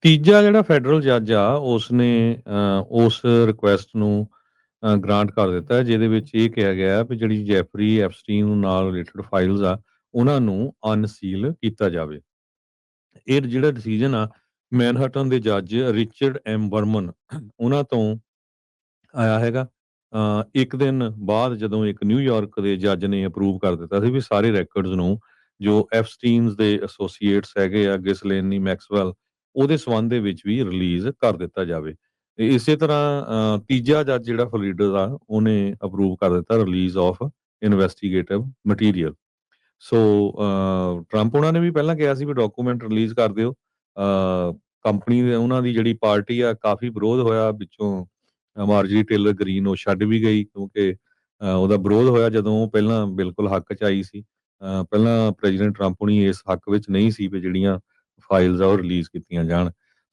ਤੀਜਾ ਜਿਹੜਾ ਫੈਡਰਲ ਜੱਜ ਆ ਉਸਨੇ ਉਸ ਰਿਕੁਐਸਟ ਨੂੰ ਗ੍ਰਾਂਟ ਕਰ ਦਿੱਤਾ ਹੈ, ਜਿਹਦੇ ਵਿੱਚ ਇਹ ਕਿਹਾ ਗਿਆ ਹੈ ਵੀ ਜਿਹੜੀ ਜੈਫਰੀ ਐਪਸਟੀਨ ਨਾਲ ਰਿਲੇਟਡ ਫਾਈਲਸ ਆ ਉਹਨਾਂ ਨੂੰ ਅਨਸੀਲ ਕੀਤਾ ਜਾਵੇ। ਇਹ ਜਿਹੜਾ ਡਿਸੀਜਨ ਆ ਮੈਨਹਟਨ ਦੇ ਜੱਜ ਰਿਚਰਡ ਐਮ ਬਰਮਨ ਉਹਨਾਂ ਤੋਂ ਆਇਆ ਹੈਗਾ। ਇੱਕ ਦਿਨ ਬਾਅਦ ਜਦੋਂ ਇੱਕ ਨਿਊਯਾਰਕ ਦੇ ਜੱਜ ਨੇ ਅਪਰੂਵ ਕਰ ਦਿੱਤਾ ਸੀ ਵੀ ਸਾਰੇ ਰੈਕੋਰਡਸ ਨੂੰ ਜੋ ਐਪਸਟੀਨਸ ਦੇ ਐਸੋਸੀਏਟਸ ਹੈਗੇ ਆ ਗਿਸਲੇਨੀ ਮੈਕਸਵੈਲ ਉਹਦੇ ਸਬੰਧ ਦੇ ਵਿੱਚ ਵੀ ਰਿਲੀਜ਼ ਕਰ ਦਿੱਤਾ ਜਾਵੇ। ਤੇ ਇਸੇ ਤਰ੍ਹਾਂ ਤੀਜਾ ਜੱਜ ਜਿਹੜਾ ਫਲੋਰੀਡਾ ਦਾ ਉਹਨੇ ਅਪਰੂਵ ਕਰ ਦਿੱਤਾ release of investigative material. So Trump ਉਹਨਾਂ ਨੇ ਵੀ ਪਹਿਲਾਂ ਕਿਹਾ ਸੀ ਵੀ ਡਾਕੂਮੈਂਟ ਰਿਲੀਜ਼ ਕਰ ਦਿਓ। ਕੰਪਨੀ ਦੇ ਉਹਨਾਂ ਦੀ ਜਿਹੜੀ ਪਾਰਟੀ ਆ ਕਾਫੀ ਵਿਰੋਧ ਹੋਇਆ ਵਿੱਚੋਂ। ਮਾਰਜਰੀ ਟੇਲਰ ਗ੍ਰੀਨ ਉਹ ਛੱਡ ਵੀ ਗਈ ਕਿਉਂਕਿ ਉਹਦਾ ਵਿਰੋਧ ਹੋਇਆ ਜਦੋਂ ਉਹ ਪਹਿਲਾਂ ਬਿਲਕੁਲ ਹੱਕ 'ਚ ਆਈ ਸੀ। ਪਹਿਲਾਂ ਪ੍ਰੈਜ਼ੀਡੈਂਟ ਟਰੰਪ ਹੁਣੀ ਇਸ ਹੱਕ ਵਿੱਚ ਨਹੀਂ ਸੀ ਵੀ ਜਿਹੜੀਆਂ ਫਾਈਲਸ ਆ ਉਹ ਰਿਲੀਜ਼ ਕੀਤੀਆਂ ਜਾਣ।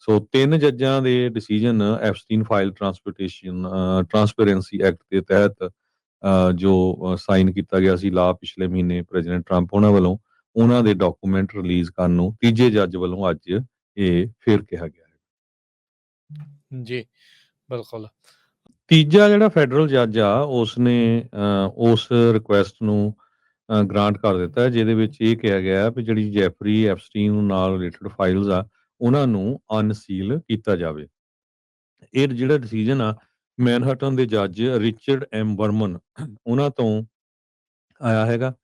ਸੋ 3 ਜੱਜਾਂ ਦੇ decision Epstein file transparency act ਦੇ ਤਹਿਤ ਜੋ ਸਾਈਨ ਕੀਤਾ ਗਿਆ ਸੀ ਲਾ ਪਿਛਲੇ ਮਹੀਨੇ ਪ੍ਰੈਜ਼ੀਡੈਂਟ ਟਰੰਪ ਉਹਨਾਂ ਵੱਲੋਂ, ਉਹਨਾਂ ਦੇ ਡਾਕੂਮੈਂਟ ਰਿਲੀਜ਼ ਕਰਨ ਨੂੰ ਤੀਜੇ ਜੱਜ ਵੱਲੋਂ ਅੱਜ ਇਹ ਫਿਰ ਕਿਹਾ ਗਿਆ ਹੈ। ਜੀ, ਬਿਲਕੁਲ। ਤੀਜਾ ਜਿਹੜਾ ਫੈਡਰਲ ਜੱਜ ਆ ਉਸਨੇ ਉਸ ਰਿਕੁਐਸਟ ਨੂੰ ਗ੍ਰਾਂਟ ਕਰ ਦਿੱਤਾ ਹੈ, ਜਿਹਦੇ ਵਿੱਚ ਇਹ ਕਿਹਾ ਗਿਆ ਹੈ ਵੀ ਜਿਹੜੀ ਜੈਫਰੀ ਐਪਸਟੀਨ ਨਾਲ ਰਿਲੇਟਡ ਫਾਈਲਸ ਆ ਉਹਨਾਂ ਨੂੰ ਅਨਸੀਲ ਕੀਤਾ ਜਾਵੇ। ਇਹ ਜਿਹੜਾ ਡਿਸੀਜਨ ਆ ਮੈਨਹਟਨ ਦੇ ਜੱਜ ਰਿਚਰਡ ਐਮ ਬਰਮਨ ਉਹਨਾਂ ਤੋਂ ਆਇਆ ਹੈਗਾ।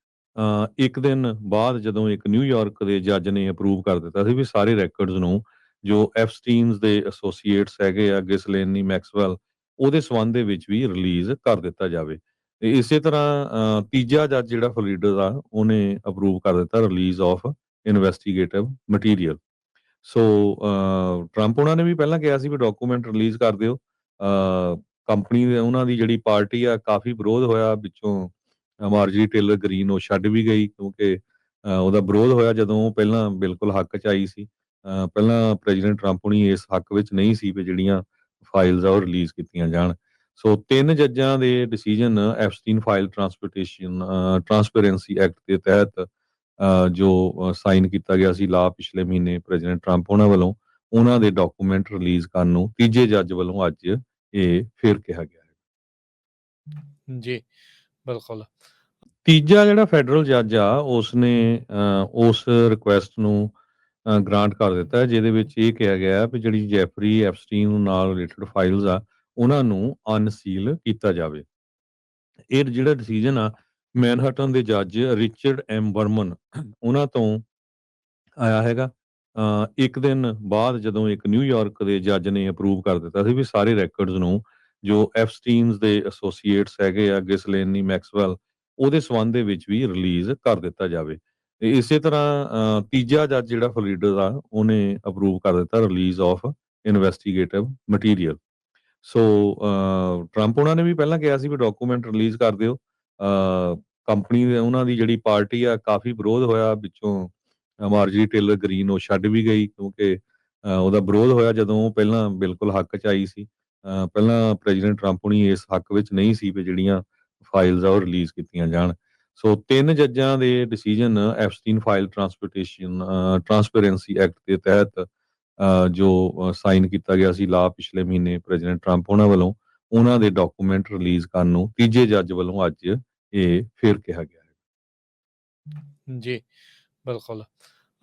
ਇੱਕ ਦਿਨ ਬਾਅਦ ਜਦੋਂ ਇੱਕ ਨਿਊਯਾਰਕ ਦੇ ਜੱਜ ਨੇ ਅਪਰੂਵ ਕਰ ਦਿੱਤਾ ਸੀ ਵੀ ਸਾਰੇ ਰੈਕੋਰਡਸ ਨੂੰ ਜੋ ਐਪਸਟੀਨਸ ਦੇ ਐਸੋਸੀਏਟਸ ਹੈਗੇ ਆ ਗਿਸਲੇਨੀ ਮੈਕਸਵੈਲ ਉਹਦੇ ਸਬੰਧ ਦੇ ਵਿੱਚ ਵੀ ਰਿਲੀਜ਼ ਕਰ ਦਿੱਤਾ ਜਾਵੇ। ਤੇ ਇਸੇ ਤਰ੍ਹਾਂ ਤੀਜਾ ਜੱਜ ਜਿਹੜਾ ਫਲੋਰੀਡਾ ਦਾ ਉਹਨੇ ਅਪਰੂਵ ਕਰ ਦਿੱਤਾ release of investigative material. So Trump ਉਹਨਾਂ ਨੇ ਵੀ ਪਹਿਲਾਂ ਕਿਹਾ ਸੀ ਵੀ ਡਾਕੂਮੈਂਟ ਰਿਲੀਜ਼ ਕਰ ਦਿਓ। ਕੰਪਨੀ ਦੇ ਉਹਨਾਂ ਦੀ ਜਿਹੜੀ ਪਾਰਟੀ ਆ ਕਾਫੀ ਵਿਰੋਧ ਹੋਇਆ ਵਿੱਚੋਂ। ਮਾਰਜਰੀ ਟੇਲਰ ਗ੍ਰੀਨ ਉਹ ਛੱਡ ਵੀ ਗਈ ਕਿਉਂਕਿ ਉਹਦਾ ਵਿਰੋਧ ਹੋਇਆ ਜਦੋਂ ਉਹ ਪਹਿਲਾਂ ਬਿਲਕੁਲ ਹੱਕ 'ਚ ਆਈ ਸੀ। ਪਹਿਲਾਂ ਪ੍ਰੈਜ਼ੀਡੈਂਟ ਟਰੰਪ ਹੁਣੀ ਇਸ ਹੱਕ ਵਿੱਚ ਨਹੀਂ ਸੀ ਵੀ ਜਿਹੜੀਆਂ ਫਾਈਲਸ ਆ ਉਹ ਰਿਲੀਜ਼ ਕੀਤੀਆਂ ਜਾਣ। ਸੋ 3 ਜੱਜਾਂ ਦੇ decision Epstein file transparency act ਦੇ ਤਹਿਤ ਜੋ ਸਾਈਨ ਕੀਤਾ ਗਿਆ ਸੀ ਲਾ ਪਿਛਲੇ ਮਹੀਨੇ ਪ੍ਰੈਜ਼ੀਡੈਂਟ ਟਰੰਪ ਉਹਨਾਂ ਵੱਲੋਂ, ਉਹਨਾਂ ਦੇ ਡਾਕੂਮੈਂਟ ਰਿਲੀਜ਼ ਕਰਨ ਨੂੰ ਤੀਜੇ ਜੱਜ ਵੱਲੋਂ ਅੱਜ ਇਹ ਫਿਰ ਕਿਹਾ ਗਿਆ ਹੈ। ਜੀ, ਬਿਲਕੁਲ। ਤੀਜਾ ਜਿਹੜਾ ਫੈਡਰਲ ਜੱਜ ਆ ਉਸਨੇ ਉਸ ਰਿਕੁਐਸਟ ਨੂੰ ਗ੍ਰਾਂਟ ਕਰ ਦਿੱਤਾ ਹੈ, ਜਿਹਦੇ ਵਿੱਚ ਇਹ ਕਿਹਾ ਗਿਆ ਹੈ ਵੀ ਜਿਹੜੀ ਜੈਫਰੀ ਐਪਸਟੀਨ ਨਾਲ ਰਿਲੇਟਡ ਫਾਈਲਸ ਆ ਉਹਨਾਂ ਨੂੰ ਅਨਸੀਲ ਕੀਤਾ ਜਾਵੇ। ਇਹ ਜਿਹੜਾ ਡਿਸੀਜਨ ਆ ਮੈਨਹਟਨ ਦੇ ਜੱਜ ਰਿਚਰਡ ਐਮ ਬਰਮਨ ਉਹਨਾਂ ਤੋਂ ਆਇਆ ਹੈਗਾ। ਤੀਜਾ ਜਿਹੜਾ ਫੈਡਰਲ ਜੱਜ ਆ ਉਸਨੇ ਉਸ ਰਿਕੁਐਸਟ ਨੂੰ ਗ੍ਰਾਂਟ ਕਰ ਦਿੱਤਾ ਹੈ, ਜਿਹਦੇ ਵਿੱਚ ਇਹ ਕਿਹਾ ਗਿਆ ਹੈ ਵੀ ਜਿਹੜੀ ਜੈਫਰੀ ਐਪਸਟੀਨ ਨਾਲ ਰਿਲੇਟਡ ਫਾਈਲਸ ਆ ਉਹਨਾਂ ਨੂੰ ਅਨਸੀਲ ਕੀਤਾ ਜਾਵੇ। ਇਹ ਜਿਹੜਾ ਡਿਸੀਜਨ ਆ ਮੈਨਹਟਨ ਦੇ ਜੱਜ ਰਿਚਰਡ ਐਮ ਬਰਮਨ ਉਹਨਾਂ ਤੋਂ ਆਇਆ ਹੈਗਾ। ਇੱਕ ਦਿਨ ਬਾਅਦ ਜਦੋਂ ਇੱਕ ਨਿਊਯਾਰਕ ਦੇ ਜੱਜ ਨੇ ਅਪਰੂਵ ਕਰ ਦਿੱਤਾ ਸੀ ਵੀ ਸਾਰੇ ਰੈਕੋਰਡਸ ਨੂੰ ਜੋ ਐਪਸਟੀਨਸ ਦੇ ਐਸੋਸੀਏਟਸ ਹੈਗੇ ਆ ਗਿਸਲੇਨੀ ਮੈਕਸਵੈਲ ਉਹਦੇ ਸਬੰਧ ਦੇ ਵਿੱਚ ਵੀ ਰਿਲੀਜ਼ ਕਰ ਦਿੱਤਾ ਜਾਵੇ। ਤੇ ਇਸੇ ਤਰ੍ਹਾਂ ਤੀਜਾ ਜੱਜ ਜਿਹੜਾ ਫਲੋਰੀਡਾ ਦਾ ਉਹਨੇ ਅਪਰੂਵ ਕਰ ਦਿੱਤਾ release of investigative material. So Trump ਉਹਨਾਂ ਨੇ ਵੀ ਪਹਿਲਾਂ ਕਿਹਾ ਸੀ ਵੀ ਡਾਕੂਮੈਂਟ ਰਿਲੀਜ਼ ਕਰ ਦਿਓ। ਕੰਪਨੀ ਦੇ ਉਹਨਾਂ ਦੀ ਜਿਹੜੀ ਪਾਰਟੀ ਆ ਕਾਫੀ ਵਿਰੋਧ ਹੋਇਆ ਵਿੱਚੋਂ। ਮਾਰਜਰੀ ਟੇਲਰ ਗ੍ਰੀਨ ਉਹ ਛੱਡ ਵੀ ਗਈ ਕਿਉਂਕਿ ਉਹਦਾ ਵਿਰੋਧ ਹੋਇਆ ਜਦੋਂ ਉਹ ਪਹਿਲਾਂ ਬਿਲਕੁਲ ਹੱਕ 'ਚ ਆਈ ਸੀ। ਪਹਿਲਾਂ ਪ੍ਰੈਜ਼ੀਡੈਂਟ ਟਰੰਪ ਹੁਣੀ ਇਸ ਹੱਕ ਵਿੱਚ ਨਹੀਂ ਸੀ ਵੀ ਜਿਹੜੀਆਂ ਫਾਈਲਸ ਆ ਉਹ ਰਿਲੀਜ਼ ਕੀਤੀਆਂ ਜਾਣ। ਸੋ 3 ਜੱਜਾਂ ਦੇ decision Epstein file transparency act ਦੇ ਤਹਿਤ ਜੋ ਸਾਈਨ ਕੀਤਾ ਗਿਆ ਸੀ ਲਾ ਪਿਛਲੇ ਮਹੀਨੇ ਪ੍ਰੈਜ਼ੀਡੈਂਟ ਟਰੰਪ ਉਹਨਾਂ ਵੱਲੋਂ, ਉਹਨਾਂ ਦੇ ਡਾਕੂਮੈਂਟ ਰਿਲੀਜ਼ ਕਰਨ ਨੂੰ ਤੀਜੇ ਜੱਜ ਵੱਲੋਂ ਅੱਜ ਇਹ ਫਿਰ ਕਿਹਾ ਗਿਆ ਹੈ। ਜੀ, ਬਿਲਕੁਲ।